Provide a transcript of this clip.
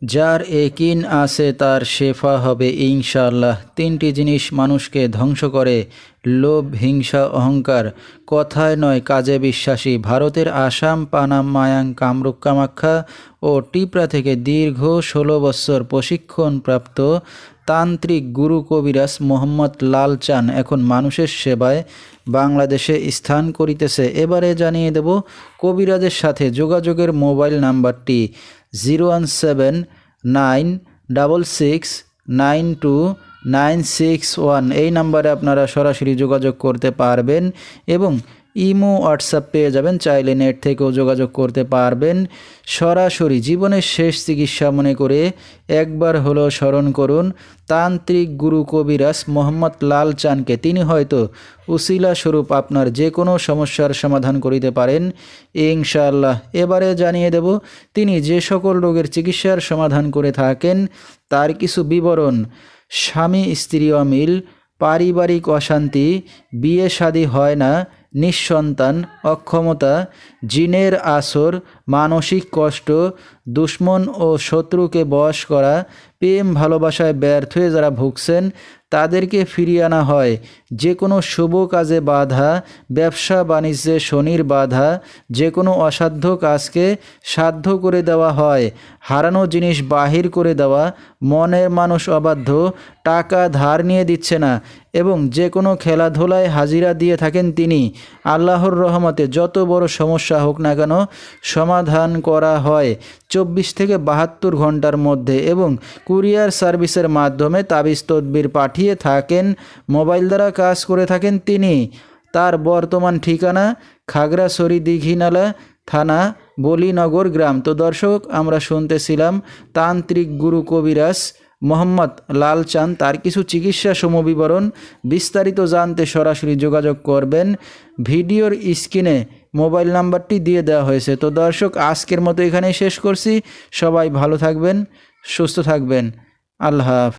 যার একিন আছে তার শেফা হবে ইনশাআল্লাহ। তিনটি জিনিস মানুষকে ধ্বংস করে: লোভ, হিংসা, অহংকার। কথায় নয় কাজে বিশ্বাসী। ভারতের আসাম, পানাম, মায়াং, কামরূপ, কামাখ্যা ও টিপরা থেকে দীর্ঘ ১৬ বছর প্রশিক্ষণপ্রাপ্ত তান্ত্রিক গুরু কবিরাজ মোহাম্মদ লাল চাঁন এখন মানুষের সেবায় বাংলাদেশে স্থান করিতেছে। এবারে জানিয়ে দেব কবিরাজের সাথে যোগাযোগের মোবাইল নাম্বারটি 01796692961। এই নাম্বারে আপনারা সরাসরি যোগাযোগ করতে পারবেন এবং ইমো, হোয়াটসঅ্যাপ পেয়ে যাবেন। চাইলে নেট থেকেও যোগাযোগ করতে পারবেন। সরাসরি জীবনের শেষ চিকিৎসা মনে করে একবার হলো স্মরণ করুন তান্ত্রিক গুরু কবিরাজ মোহাম্মদ লাল চাঁনকে। তিনি হয়তো উসিলা স্বরূপ আপনার যে কোনো সমস্যার সমাধান করিতে পারেন ইনশাআল্লাহ। এবারে জানিয়ে দেব তিনি যে সকল রোগের চিকিৎসার সমাধান করে থাকেন তার কিছু বিবরণ: স্বামী স্ত্রী অমিল, পারিবারিক অশান্তি, বিয়ে শাদী হয় না, নিঃসন্তান, অক্ষমতা, জিনের আসর, মানসিক কষ্ট, দুশ্মন ও শত্রুকে বশ করা, প্রেম ভালোবাসায় ব্যর্থ হয়ে যারা ভুগছেন তাদেরকে ফিরিয়ে আনা হয়, যে কোনো শুভ কাজে বাধা, ব্যবসা বাণিজ্যে শনির বাধা, যে কোনো অসাধ্য কাজকে সাধ্য করে দেওয়া হয়, হারানো জিনিস বাহির করে দেওয়া, মনের মানুষ অবাধ্য, টাকা ধার নিয়ে দিচ্ছে না এবং যে কোনো খেলাধুলায় হাজিরা দিয়ে থাকেন তিনি। আল্লাহর রহমতে যত বড় সমস্যা হোক না কেন সমাধান করা হয় 24 থেকে 72 ঘন্টার মধ্যে এবং কুরিয়ার সার্ভিসের মাধ্যমে তাবিজ তদবির পাঠিয়ে থাকেন। মোবাইল দ্বারা কাজ করে থাকেন তিনি। তার বর্তমান ঠিকানা খাগড়াছড়ি, দীঘিনালা থানা, বলিনগর গ্রাম। তো দর্শক, আমরা শুনতেছিলাম তান্ত্রিক গুরু কবিরাজ মোহাম্মদ লাল চাঁন, তার কিছু চিকিৎসা সমবিবরণ। বিস্তারিত জানতে সরাসরি যোগাযোগ করবেন। ভিডিওর স্ক্রিনে মোবাইল নাম্বারটি দিয়ে দেওয়া হয়েছে। তো দর্শক, আজকের মতো এখানেই শেষ করছি। সবাই ভালো থাকবেন, সুস্থ থাকবেন। আল্লাহ হাফেজ।